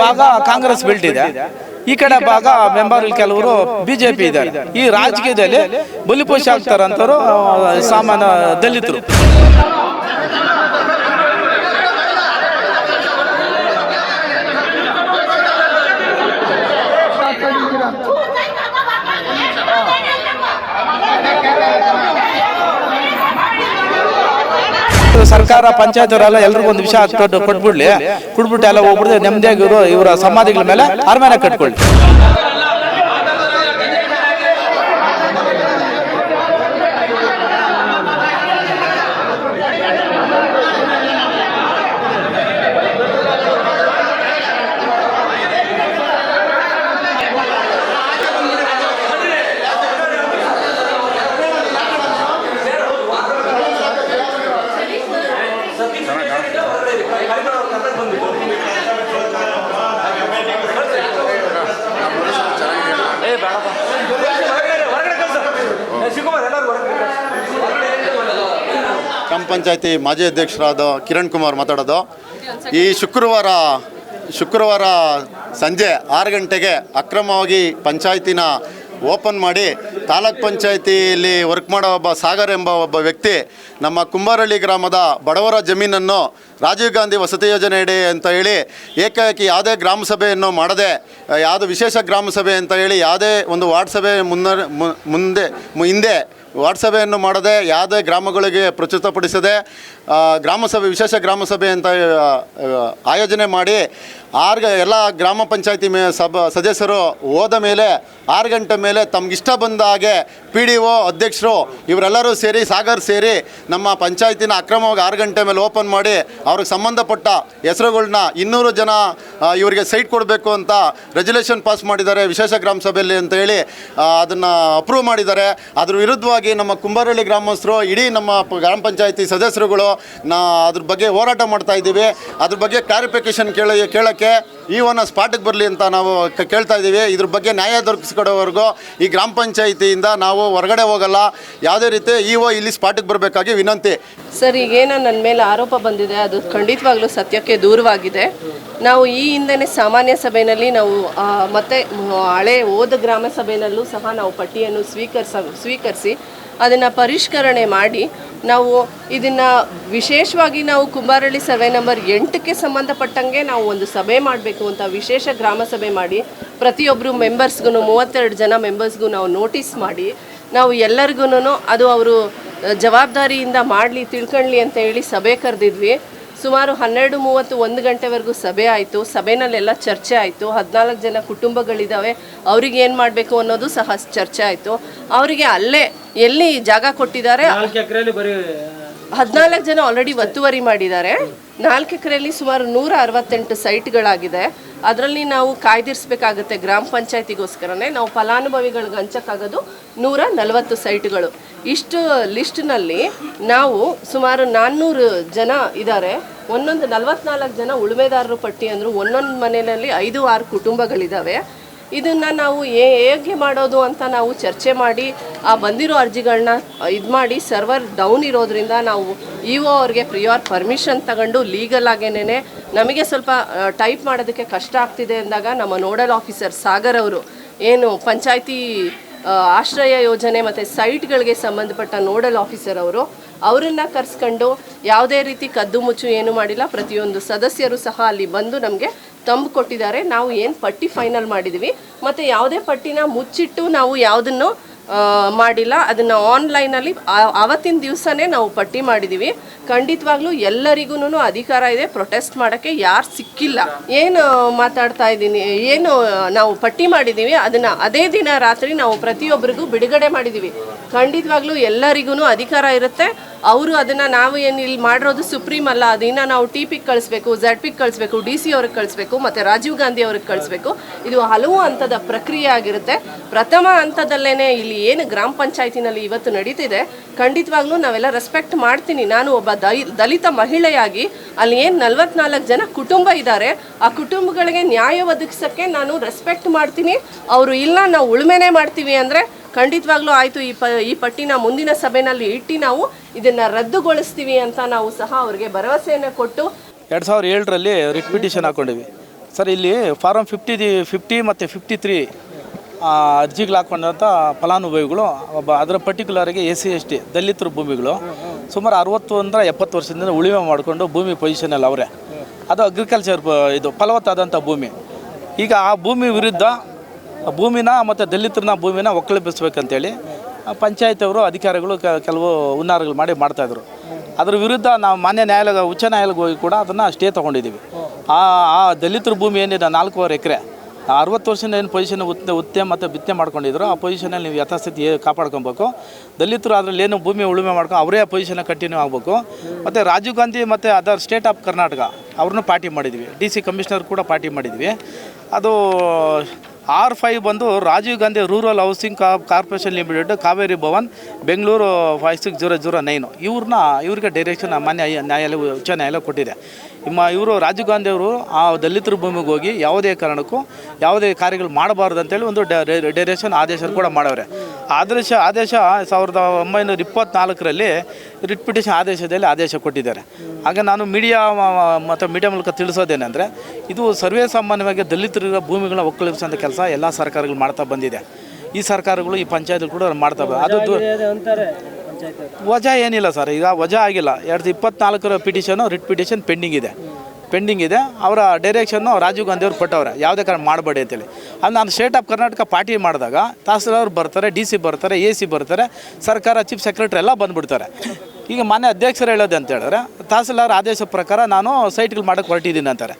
ಭಾಗ ಕಾಂಗ್ರೆಸ್ ಬೆಲ್ಟ್ ಇದೆ, ಈ ಕಡೆ ಭಾಗ ಮೆಂಬರ್ ಕೆಲವರು ಬಿಜೆಪಿ ಇದ್ದಾರೆ. ಈ ರಾಜಕೀಯದಲ್ಲಿ ಬಲಿಪಶು ಆಗ್ತಾರಂತವರು ಸಾಮಾನ್ಯ ದಲಿತರು. ಸರ್ಕಾರ ಪಂಚಾಯತ್ ಅವರೆಲ್ಲ ಎಲ್ರಿಗೂ ಒಂದು ವಿಷಯ ಕೊಟ್ಬಿಡ್ಲಿ ಎಲ್ಲ ಹೋಗ್ಬಿಡ್ದು ನೆಮ್ಮದಿಯಾಗಿರೋ ಇವರ ಸಮಾಧಿಗಳ ಮೇಲೆ ಅರಮನೆ ಕಟ್ಕೊಳ್ಳಿ. ಗ್ರಾಮ ಪಂಚಾಯತಿ ಮಾಜಿ ಅಧ್ಯಕ್ಷರಾದ ಕಿರಣ್ ಕುಮಾರ್ ಮಾತಾಡೋದು. ಈ ಶುಕ್ರವಾರ ಸಂಜೆ 6 ಗಂಟೆಗೆ ಅಕ್ರಮವಾಗಿ ಪಂಚಾಯತಿನ ಓಪನ್ ಮಾಡಿ ತಾಲೂಕ್ ಪಂಚಾಯತಿಯಲ್ಲಿ ವರ್ಕ್ ಮಾಡೋ ಒಬ್ಬ ಸಾಗರ್ ಎಂಬ ಒಬ್ಬ ವ್ಯಕ್ತಿ ನಮ್ಮ ಕುಂಬಾರಳ್ಳಿ ಗ್ರಾಮದ ಬಡವರ ಜಮೀನನ್ನು ರಾಜೀವ್ ಗಾಂಧಿ ವಸತಿ ಯೋಜನೆ ಅಡಿ ಅಂತ ಹೇಳಿ ಏಕಾಏಕಿ ಯಾವುದೇ ಗ್ರಾಮ ಸಭೆಯನ್ನು ಮಾಡದೆ, ಯಾವುದು ವಿಶೇಷ ಗ್ರಾಮ ಸಭೆ ಅಂತ ಹೇಳಿ ಯಾವುದೇ ಒಂದು ವಾರ್ಡ್ ಸಭೆ ಹಿಂದೆ ವಾರ್ಡ್ ಸಭೆಯನ್ನು ಮಾಡದೆ, ಯಾವುದೇ ಗ್ರಾಮಗಳಿಗೆ ಪ್ರಸ್ತುತಪಡಿಸದೆ ವಿಶೇಷ ಗ್ರಾಮ ಸಭೆ ಅಂತ ಆಯೋಜನೆ ಮಾಡಿ ಎಲ್ಲ ಗ್ರಾಮ ಪಂಚಾಯತಿ ಸದಸ್ಯರು ಹೋದ ಮೇಲೆ 6 ಗಂಟೆ ಮೇಲೆ ತಮಗಿಷ್ಟ ಬಂದ ಹಾಗೆ PDO ಅಧ್ಯಕ್ಷರು ಇವರೆಲ್ಲರೂ ಸೇರಿ ಸಾಗರ್ ಸೇರಿ ನಮ್ಮ ಪಂಚಾಯತಿನ ಅಕ್ರಮವಾಗಿ 6 ಗಂಟೆ ಮೇಲೆ ಓಪನ್ ಮಾಡಿ ಅವ್ರಿಗೆ ಸಂಬಂಧಪಟ್ಟ ಹೆಸರುಗಳನ್ನ 200 ಜನ ಇವರಿಗೆ ಸೈಟ್ ಕೊಡಬೇಕು ಅಂತ ರೆಜಲ್ಯೂಷನ್ ಪಾಸ್ ಮಾಡಿದ್ದಾರೆ ವಿಶೇಷ ಗ್ರಾಮ ಸಭೆಯಲ್ಲಿ ಅಂತ ಹೇಳಿ ಅದನ್ನು ಅಪ್ರೂವ್ ಮಾಡಿದ್ದಾರೆ. ಅದ್ರ ವಿರುದ್ಧವಾಗಿ ನಮ್ಮ ಕುಂಬಾರಳ್ಳಿ ಗ್ರಾಮಸ್ಥರು ಇಡೀ ನಮ್ಮ ಗ್ರಾಮ ಪಂಚಾಯತಿ ಸದಸ್ಯರುಗಳು ಅದ್ರ ಬಗ್ಗೆ ಹೋರಾಟ ಮಾಡ್ತಾ ಇದ್ದೀವಿ. ಅದ್ರ ಬಗ್ಗೆ ಕ್ಲಾರಿಫಿಕೇಷನ್ ಕೇಳೋಕ್ಕೆ ಈವನ ಸ್ಪಾಟಿಗೆ ಬರಲಿ ಅಂತ ನಾವು ಕೇಳ್ತಾ ಇದ್ದೀವಿ. ಇದ್ರ ಬಗ್ಗೆ ನ್ಯಾಯ ದೊರಕಿಸ್ಕೊಡೋವರೆಗೂ ಈ ಗ್ರಾಮ ಪಂಚಾಯತಿಯಿಂದ ನಾವು ಹೊರಗಡೆ ಹೋಗಲ್ಲ. ಯಾವುದೇ ರೀತಿ ಇಲ್ಲಿ ಸ್ಪಾಟಿಗೆ ಬರಬೇಕಾಗಿ ವಿನಂತಿ. ಸರ್, ಈಗೇನೋ ನನ್ನ ಮೇಲೆ ಆರೋಪ ಬಂದಿದೆ, ಅದು ಖಂಡಿತವಾಗ್ಲೂ ಸತ್ಯಕ್ಕೆ ದೂರವಾಗಿದೆ. ನಾವು ಈ ಹಿಂದೆನೇ ಸಾಮಾನ್ಯ ಸಭೆಯಲ್ಲಿ ನಾವು ಮತ್ತೆ ಹಳೆ ಹೋದ ಗ್ರಾಮ ಸಭೆಯಲ್ಲೂ ಸಹ ನಾವು ಪಟ್ಟಿಯನ್ನು ಸ್ವೀಕರಿಸಿ ಅದನ್ನು ಪರಿಷ್ಕರಣೆ ಮಾಡಿ ನಾವು ಇದನ್ನು ವಿಶೇಷವಾಗಿ ನಾವು ಕುಂಬಾರಳ್ಳಿ ಸರ್ವೆ ನಂಬರ್ 8ಕ್ಕೆ ಸಂಬಂಧಪಟ್ಟಂಗೆ ನಾವು ಒಂದು ಸಭೆ ಮಾಡಬೇಕು ಅಂತ ವಿಶೇಷ ಗ್ರಾಮ ಸಭೆ ಮಾಡಿ ಪ್ರತಿಯೊಬ್ಬರು ಮೆಂಬರ್ಸ್ಗೂ 32 ಜನ ಮೆಂಬರ್ಸ್ಗೂ ನಾವು ನೋಟಿಸ್ ಮಾಡಿ ನಾವು ಎಲ್ಲರಿಗೂ ಅದು ಅವರು ಜವಾಬ್ದಾರಿಯಿಂದ ಮಾಡಲಿ ತಿಳ್ಕೊಳ್ಳಿ ಅಂತ ಹೇಳಿ ಸಭೆ ಕರೆದಿದ್ವಿ. ಸುಮಾರು 12:30 1 ಗಂಟೆವರೆಗೂ ಸಭೆ ಆಯಿತು. ಸಭೆನಲ್ಲೆಲ್ಲ ಚರ್ಚೆ ಆಯಿತು. 14 ಜನ ಕುಟುಂಬಗಳಿದ್ದಾವೆ, ಅವ್ರಿಗೆ ಏನು ಮಾಡಬೇಕು ಅನ್ನೋದು ಸಹ ಚರ್ಚೆ ಆಯಿತು. ಅವರಿಗೆ ಅಲ್ಲೇ ಎಲ್ಲಿ ಜಾಗ ಕೊಟ್ಟಿದ್ದಾರೆ 14 ಜನ ಆಲ್ರೆಡಿ ಒತ್ತುವರಿ ಮಾಡಿದ್ದಾರೆ. 4 ಎಕರೆಯಲ್ಲಿ ಸುಮಾರು 168 ಸೈಟ್ಗಳಾಗಿದೆ. ಅದರಲ್ಲಿ ನಾವು ಕಾಯ್ದಿರಿಸಬೇಕಾಗುತ್ತೆ. ಗ್ರಾಮ ಪಂಚಾಯತಿಗೋಸ್ಕರನೇ ನಾವು ಫಲಾನುಭವಿಗಳಿಗೆ ಹಂಚಕ್ಕಾಗೋದು 140 ಸೈಟ್ಗಳು. ಇಷ್ಟು ಲಿಸ್ಟ್ನಲ್ಲಿ ನಾವು ಸುಮಾರು 400 ಜನ ಇದ್ದಾರೆ. ಒಂದೊಂದು 44 ಜನ ಉಳುಮೆದಾರರು ಪಟ್ಟಿ ಅಂದರು. ಒಂದೊಂದು ಮನೆಯಲ್ಲಿ 5-6 ಕುಟುಂಬಗಳಿದ್ದಾವೆ. ಇದನ್ನು ನಾವು ಹೇಗೆ ಮಾಡೋದು ಅಂತ ನಾವು ಚರ್ಚೆ ಮಾಡಿ ಆ ಬಂದಿರೋ ಅರ್ಜಿಗಳನ್ನ ಮಾಡಿ ಸರ್ವರ್ ಡೌನ್ ಇರೋದ್ರಿಂದ ನಾವು ಅವ್ರಿಗೆ ಪ್ರಿಯಾರ್ ಪರ್ಮಿಷನ್ ತಗೊಂಡು ಲೀಗಲ್ ಆಗೇನೆ ನಮಗೆ ಸ್ವಲ್ಪ ಟೈಪ್ ಮಾಡೋದಕ್ಕೆ ಕಷ್ಟ ಆಗ್ತಿದೆ ಅಂದಾಗ ನಮ್ಮ ನೋಡಲ್ ಆಫೀಸರ್ ಸಾಗರ್ ಅವರು ಏನು ಪಂಚಾಯತಿ ಆಶ್ರಯ ಯೋಜನೆ ಮತ್ತು ಸೈಟ್ಗಳಿಗೆ ಸಂಬಂಧಪಟ್ಟ ನೋಡಲ್ ಆಫೀಸರ್ ಅವರನ್ನು ಕರೆಸ್ಕೊಂಡು ಯಾವುದೇ ರೀತಿ ಕದ್ದು ಮುಚ್ಚು ಏನು ಮಾಡಿಲ್ಲ. ಪ್ರತಿಯೊಂದು ಸದಸ್ಯರು ಸಹ ಅಲ್ಲಿ ಬಂದು ನಮಗೆ ತಂಬು ಕೊಟ್ಟಿದ್ದಾರೆ. ನಾವು ಏನು ಪಟ್ಟಿ ಫೈನಲ್ ಮಾಡಿದ್ದೀವಿ ಮತ್ತು ಯಾವುದೇ ಪಟ್ಟಿನ ಮುಚ್ಚಿಟ್ಟು ನಾವು ಯಾವುದನ್ನು ಮಾಡಿಲ್ಲ. ಅದನ್ನು ಆನ್ಲೈನಲ್ಲಿ ಆವತ್ತಿನ ದಿವಸನೇ ನಾವು ಪಟ್ಟಿ ಮಾಡಿದ್ದೀವಿ. ಖಂಡಿತವಾಗ್ಲೂ ಎಲ್ಲರಿಗೂ ಅಧಿಕಾರ ಇದೆ. ಪ್ರೊಟೆಸ್ಟ್ ಮಾಡೋಕ್ಕೆ ಯಾರು ಸಿಕ್ಕಿಲ್ಲ. ಏನು ಮಾತಾಡ್ತಾ ಇದ್ದೀನಿ, ಏನು ನಾವು ಪಟ್ಟಿ ಮಾಡಿದ್ದೀವಿ ಅದನ್ನು ಅದೇ ದಿನ ರಾತ್ರಿ ನಾವು ಪ್ರತಿಯೊಬ್ಬರಿಗೂ ಬಿಡುಗಡೆ ಮಾಡಿದ್ದೀವಿ. ಖಂಡಿತವಾಗ್ಲೂ ಎಲ್ಲರಿಗೂ ಅಧಿಕಾರ ಇರುತ್ತೆ. ಅವರು ಅದನ್ನು ನಾವು ಏನು ಇಲ್ಲಿ ಮಾಡಿರೋದು ಸುಪ್ರೀಂ ಅಲ್ಲ, ಅದನ್ನು ನಾವು TPಗೆ ಕಳಿಸ್ಬೇಕು, ZPಗೆ ಕಳಿಸ್ಬೇಕು, DC ಅವ್ರಿಗೆ ಕಳಿಸ್ಬೇಕು ಮತ್ತು ರಾಜೀವ್ ಗಾಂಧಿ ಅವ್ರಿಗೆ ಕಳಿಸ್ಬೇಕು. ಇದು ಹಲವು ಹಂತದ ಪ್ರಕ್ರಿಯೆ ಆಗಿರುತ್ತೆ. ಪ್ರಥಮ ಹಂತದಲ್ಲೇ ಇಲ್ಲಿ ಏನು ಗ್ರಾಮ ಪಂಚಾಯತಿನಲ್ಲಿ ಇವತ್ತು ನಡೀತಿದೆ ಖಂಡಿತವಾಗ್ಲೂ ನಾವೆಲ್ಲ ರೆಸ್ಪೆಕ್ಟ್ ಮಾಡ್ತೀನಿ. ನಾನು ಒಬ್ಬ ದಲಿತ ಮಹಿಳೆಯಾಗಿ ಅಲ್ಲಿ ಏನು 44 ಜನ ಕುಟುಂಬ ಇದ್ದಾರೆ, ಆ ಕುಟುಂಬಗಳಿಗೆ ನ್ಯಾಯ ಒದಗಿಸೋಕ್ಕೆ ನಾನು ರೆಸ್ಪೆಕ್ಟ್ ಮಾಡ್ತೀನಿ. ಅವರು ಇಲ್ಲ ನಾವು ಉಳುಮೆನೇ ಮಾಡ್ತೀವಿ ಅಂದರೆ ಖಂಡಿತವಾಗ್ಲೂ ಆಯಿತು, ಈ ಪಟ್ಟಿನ ಮುಂದಿನ ಸಭೆಯಲ್ಲಿ ಇಟ್ಟು ನಾವು ಇದನ್ನು ರದ್ದುಗೊಳಿಸ್ತೀವಿ ಅಂತ ನಾವು ಸಹ ಅವ್ರಿಗೆ ಭರವಸೆಯನ್ನು ಕೊಟ್ಟು 2007ರಲ್ಲಿ ರಿಟ್ ಪಿಟಿಷನ್ ಹಾಕೊಂಡಿವಿ. ಸರ್ ಇಲ್ಲಿ ಫಾರಮ್ 50 ಮತ್ತು 53 ಅರ್ಜಿಗಳು ಹಾಕೊಂಡಂಥ ಫಲಾನುಭವಿಗಳು ಅದರ ಪರ್ಟಿಕ್ಯುಲರ್ಗೆ SC ST ದಲಿತರ ಭೂಮಿಗಳು ಸುಮಾರು 60-70 ವರ್ಷದಿಂದ ಉಳಿಮೆ ಮಾಡಿಕೊಂಡು ಭೂಮಿ ಪೊಸಿಷನಲ್ಲಿ ಅವರೇ. ಅದು ಅಗ್ರಿಕಲ್ಚರ್ ಇದು ಫಲವತ್ತಾದಂಥ ಭೂಮಿ. ಈಗ ಆ ಭೂಮಿ ವಿರುದ್ಧ ಭೂಮಿನ ಮತ್ತು ದಲಿತರನ್ನ ಭೂಮಿನ ಒಕ್ಕಲಿಪಿಸ್ಬೇಕಂತೇಳಿ ಪಂಚಾಯತ್ ಅವರು ಅಧಿಕಾರಿಗಳು ಕೆಲವು ಹುನ್ನಾರಗಳು ಮಾಡ್ತಾಯಿದ್ರು. ಅದ್ರ ವಿರುದ್ಧ ನಾವು ಮಾನ್ಯ ನ್ಯಾಯಾಲಯ ಉಚ್ಚ ನ್ಯಾಯಾಲಯಕ್ಕೆ ಹೋಗಿ ಕೂಡ ಅದನ್ನು ಸ್ಟೇ ತೊಗೊಂಡಿದ್ದೀವಿ. ಆ ದಲಿತರ ಭೂಮಿ ಏನಿದೆ 4.5 ಎಕರೆ 60 ವರ್ಷದಿಂದ ಏನು ಪೊಸಿಷನ್ ಉತ್ತೆ ಮತ್ತು ಬಿತ್ತನೆ ಮಾಡ್ಕೊಂಡಿದ್ರು ಆ ಪೊಸಿಷನಲ್ಲಿ ನೀವು ಯಥಾಸ್ಥಿತಿ ಕಾಪಾಡ್ಕೊಬೇಕು. ದಲಿತರು ಅದರಲ್ಲಿ ಏನು ಭೂಮಿ ಉಳುಮೆ ಮಾಡ್ಕೊಂಡು ಅವರೇ ಆ ಪೊಸಿಷನ್ ಕಂಟಿನ್ಯೂ ಆಗಬೇಕು. ಮತ್ತು ರಾಜೀವ್ ಗಾಂಧಿ ಮತ್ತು ಅದರ್ ಸ್ಟೇಟ್ ಆಫ್ ಕರ್ನಾಟಕ ಅವ್ರನ್ನೂ ಪಾರ್ಟಿ ಮಾಡಿದ್ವಿ. DC ಕಮಿಷನರ್ ಕೂಡ ಪಾರ್ಟಿ ಮಾಡಿದ್ವಿ. ಅದು R5 ಬಂದು Rajiv Gandhi rural housing corporation limited, Kaveri Bhavan, Bengaluru 560009 ಇವ್ರಿಗೆ ಡೈರೆಕ್ಷನ್ ಮಾನ್ಯ ನ್ಯಾಯಾಲಯ ಉಚ್ಚ ನ್ಯಾಯಾಲಯ ಕೊಟ್ಟಿದೆ. ಇವರು ರಾಜೀವ್ ಗಾಂಧಿ ಅವರು ಆ ದಲಿತರ ಭೂಮಿಗೆ ಹೋಗಿ ಯಾವುದೇ ಕಾರಣಕ್ಕೂ ಯಾವುದೇ ಕಾರ್ಯಗಳು ಮಾಡಬಾರ್ದು ಅಂತೇಳಿ ಒಂದು ಡೈರೆಕ್ಷನ್ ಆದೇಶ ಕೂಡ ಮಾಡವ್ರೆ. ಆದೇಶ 1924ರಲ್ಲಿ ರಿಟ್ ಪಿಟಿಷನ್ ಆದೇಶದಲ್ಲಿ ಆದೇಶ ಕೊಟ್ಟಿದ್ದಾರೆ. ಆಗ ನಾನು ಮೀಡಿಯಾ ಮೂಲಕ ತಿಳಿಸೋದೇನೆಂದರೆ ಇದು ಸರ್ವೇ ಸಾಮಾನ್ಯವಾಗಿ ದಲಿತರ ಭೂಮಿಗಳನ್ನ ಒಕ್ಕಲಿಸುವಂಥ ಕೆಲಸ ಎಲ್ಲ ಸರ್ಕಾರಗಳು ಮಾಡ್ತಾ ಬಂದಿದೆ. ಈ ಸರ್ಕಾರಗಳು ಈ ಪಂಚಾಯತ್ಗಳು ಕೂಡ ಮಾಡ್ತಾ ಅದು ವಜಾ ಏನಿಲ್ಲ ಸರ್. ಈಗ ವಜಾ ಆಗಿಲ್ಲ. 2024 ಪಿಟಿಷನು ರಿಟ್ ಪಿಟಿಷನ್ ಪೆಂಡಿಂಗ್ ಇದೆ. ಅವರ ಡೈರೆಕ್ಷನ್ನು ರಾಜೀವ್ ಗಾಂಧಿ ಅವ್ರು ಕೊಟ್ಟವ್ರೆ ಯಾವುದೇ ಕಾರಣ ಮಾಡಬೇಡಿ ಅಂತೇಳಿ. ಅದು ನಾನು ಸ್ಟೇಟ್ ಆಫ್ ಕರ್ನಾಟಕ ಪಾರ್ಟಿ ಮಾಡಿದಾಗ ತಹಸೀಲ್ದಾರ್ ಬರ್ತಾರೆ, DC ಬರ್ತಾರೆ, AC ಬರ್ತಾರೆ, ಸರ್ಕಾರ ಚೀಫ್ ಸೆಕ್ರೆಟರಿ ಎಲ್ಲ ಬಂದುಬಿಡ್ತಾರೆ. ಈಗ ಮಾನ್ಯ ಅಧ್ಯಕ್ಷರು ಹೇಳೋದು ಅಂತ ಹೇಳಿದ್ರೆ ತಹಸೀಲ್ದಾರ್ ಆದೇಶ ಪ್ರಕಾರ ನಾನು ಸೈಟ್ಗಳು ಮಾಡೋಕ್ಕೆ ಹೊರಟಿದ್ದೀನಿ ಅಂತಾರೆ.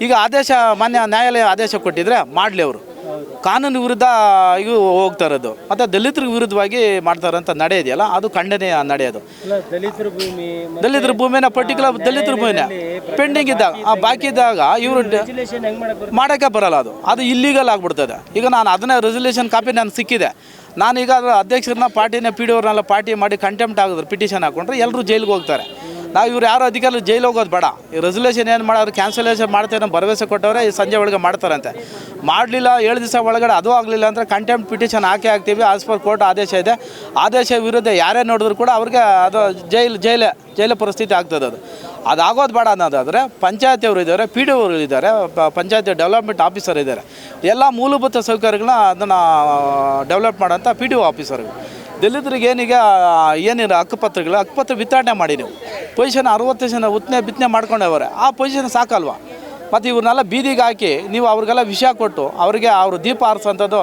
ಈಗ ಆದೇಶ ಮಾನ್ಯ ನ್ಯಾಯಾಲಯ ಆದೇಶ ಕೊಟ್ಟಿದ್ರೆ ಮಾಡಲಿ. ಅವರು ಕಾನೂನು ವಿರುದ್ಧ ಇವು ಹೋಗ್ತಾ ಇರೋದು ಮತ್ತು ದಲಿತರ ವಿರುದ್ಧವಾಗಿ ಮಾಡ್ತಾರಂಥ ನಡೆ ಇದೆಯಲ್ಲ ಅದು ಖಂಡನೀಯ ನಡೆಯೋದು. ದಲಿತರ ಭೂಮಿನ ಪರ್ಟಿಕ್ಯುಲರ್ ದಲಿತರ ಭೂಮಿನ ಪೆಂಡಿಂಗ್ ಇದ್ದಾಗ ಬಾಕಿ ಇದ್ದಾಗ ಇವರು ಮಾಡೋಕ್ಕೆ ಬರಲ್ಲ. ಅದು ಇಲ್ಲೀಗಲ್ ಆಗಿಬಿಡ್ತದೆ. ಈಗ ನಾನು ಅದನ್ನೇ ರೆಸಲ್ಯೂಷನ್ ಕಾಪಿ ನನಗೆ ಸಿಕ್ಕಿದೆ. ನಾನೀಗ ಅಧ್ಯಕ್ಷರನ್ನ ಪಾರ್ಟಿನ PD ಅವ್ರನ್ನೆಲ್ಲ ಪಾರ್ಟಿ ಮಾಡಿ ಕಂಟೆಂಪ್ಟ್ ಆಗಿದ್ರು ಪಿಟಿಷನ್ ಹಾಕೊಂಡ್ರೆ ಎಲ್ಲರೂ ಜೈಲಿಗೆ ಹೋಗ್ತಾರೆ. ನಾವು ಇವ್ರು ಯಾರು ಅಧಿಕಾರಿ ಜೈಲು ಹೋಗೋದು ಬೇಡ. ಈ ರೆಸಲ್ಯೂಷನ್ ಏನು ಮಾಡೋರು ಕ್ಯಾನ್ಸಲೇಷನ್ ಮಾಡ್ತೇನೆ ಭರವಸೆ ಕೊಟ್ಟವ್ರೆ ಈ ಸಂಜೆ ಒಳಗೆ ಮಾಡ್ತಾರಂತೆ. ಮಾಡಲಿಲ್ಲ 7 ದಿವಸ ಒಳಗಡೆ ಅದು ಆಗಲಿಲ್ಲ ಅಂದರೆ ಕಂಟೆಂಪ್ಟ್ ಪಿಟಿಷನ್ ಹಾಕ್ತೀವಿ. ಆಸ್ ಪರ್ ಕೋರ್ಟ್ ಆದೇಶ ಇದೆ. ಆದೇಶ ವಿರುದ್ಧ ಯಾರೇ ನೋಡಿದ್ರು ಕೂಡ ಅವ್ರಿಗೆ ಅದು ಜೈಲು ಪರಿಸ್ಥಿತಿ ಆಗ್ತದೆ. ಅದು ಆಗೋದು ಬೇಡ ಅನ್ನೋದಾದರೆ ಪಂಚಾಯತಿಯವರು ಇದ್ದಾರೆ, PD ಅವರು ಇದ್ದಾರೆ, ಪಂಚಾಯತಿ ಡೆವಲಪ್ಮೆಂಟ್ ಆಫೀಸರ್ ಇದ್ದಾರೆ. ಎಲ್ಲ ಮೂಲಭೂತ ಸೌಕರ್ಯಗಳನ್ನ ಅದನ್ನು ಡೆವಲಪ್ ಮಾಡೋಂಥ PDO ಆಫೀಸರ್ಗಳು. ದಲಿತರಿಗೆ ಏನಿರೋ ಹಕ್ಕುಪತ್ರ ವಿತರಣೆ ಮಾಡಿ ನೀವು ಪೊಸಿಷನ್ 60 ಜನ ಬಿತ್ತನೆ ಮಾಡ್ಕೊಂಡವ್ರೆ. ಆ ಪೊಸಿಷನ್ ಸಾಕಲ್ವಾ? ಮತ್ತು ಇವ್ರನ್ನೆಲ್ಲ ಬೀದಿಗೆ ಹಾಕಿ ನೀವು ಅವ್ರಿಗೆಲ್ಲ ವಿಷಯ ಕೊಟ್ಟು ಅವ್ರಿಗೆ ಅವರು ದೀಪ ಆರಿಸೋಂಥದ್ದು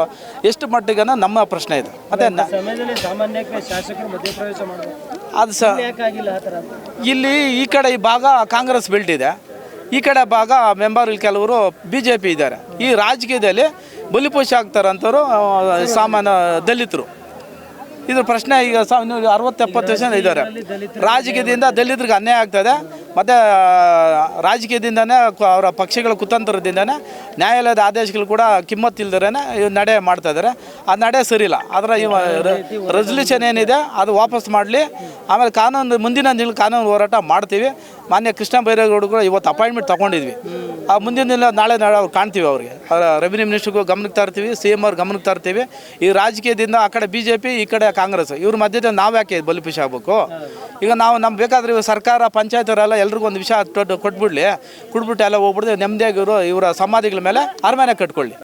ಎಷ್ಟು ಮಟ್ಟಿಗೆ ನಮ್ಮ ಪ್ರಶ್ನೆ ಇದೆ. ಮತ್ತು ಅದು ಇಲ್ಲಿ ಈ ಕಡೆ ಈ ಭಾಗ ಕಾಂಗ್ರೆಸ್ ಬೆಲ್ಟ್ ಇದೆ, ಈ ಕಡೆ ಭಾಗ ಮೆಂಬರ್ ಕೆಲವರು BJP ಇದ್ದಾರೆ. ಈ ರಾಜಕೀಯದಲ್ಲಿ ಬಲಿಪಶು ಆಗ್ತಾರಂಥವ್ರು ಸಾಮಾನ್ಯ ದಲಿತರು. ಇದ್ರ ಪ್ರಶ್ನೆ ಈಗ 60-70 ಜನ ಇದ್ದಾರೆ. ರಾಜಕೀಯದಿಂದ ದಲಿತರಿಗೆ ಅನ್ಯಾಯ ಆಗ್ತದೆ. ಮತ್ತು ರಾಜಕೀಯದಿಂದನೇ ಅವರ ಪಕ್ಷಗಳ ಕುತಂತ್ರದಿಂದನೇ ನ್ಯಾಯಾಲಯದ ಆದೇಶಗಳು ಕೂಡ ಕಿಮ್ಮತ್ತಿಲ್ದರೇ ನಡೆ ಮಾಡ್ತಾಯಿದ್ದಾರೆ. ಆ ನಡೆ ಸರಿಯಿಲ್ಲ. ಅದರ ರೆಸಲ್ಯೂಷನ್ ಏನಿದೆ ಅದು ವಾಪಸ್ ಮಾಡಲಿ. ಆಮೇಲೆ ಮುಂದಿನ ದಿನ ಕಾನೂನು ಹೋರಾಟ ಮಾಡ್ತೀವಿ. ಮಾನ್ಯ ಕೃಷ್ಣ ಬೈರೇಗೌಡರು ಕೂಡ ಇವತ್ತು ಅಪಾಯಿಂಟ್ಮೆಂಟ್ ತೊಗೊಂಡಿದ್ವಿ. ಆ ಮುಂದಿನ ದಿನ ನಾಳೆ ಅವ್ರು ಕಾಣ್ತೀವಿ. ಅವ್ರಿಗೆ ರೆವಿನ್ಯೂ ಮಿನಿಸ್ಟ್ರಿಗೂ ಗಮನಕ್ಕೆ ತರ್ತೀವಿ, CM ಅವ್ರ ಗಮನಕ್ಕೆ ತರ್ತೀವಿ. ಈ ರಾಜಕೀಯದಿಂದ ಆ ಕಡೆ BJP, ಈ ಕಡೆ ಕಾಂಗ್ರೆಸ್, ಇವ್ರ ಮಧ್ಯದಲ್ಲಿ ನಾವು ಯಾಕೆ ಬಲಿಪಶು ಆಗಬೇಕು? ಈಗ ನಾವು ಬೇಕಾದ್ರೆ ಸರ್ಕಾರ ಪಂಚಾಯತವರೆಲ್ಲ ಎಲ್ರಿಗೂ ಒಂದು ವಿಷಯ ಕೊಟ್ಬಿಟ್ಟು ಎಲ್ಲ ಹೋಗ್ಬಿಡ್ದು ನೆಮ್ಮದಿಯಾಗಿರೋ ಇವರ ಸಮಾಧಿಗಳ ಮೇಲೆ ಅರಮನೆ ಕಟ್ಕೊಳ್ಳಿ.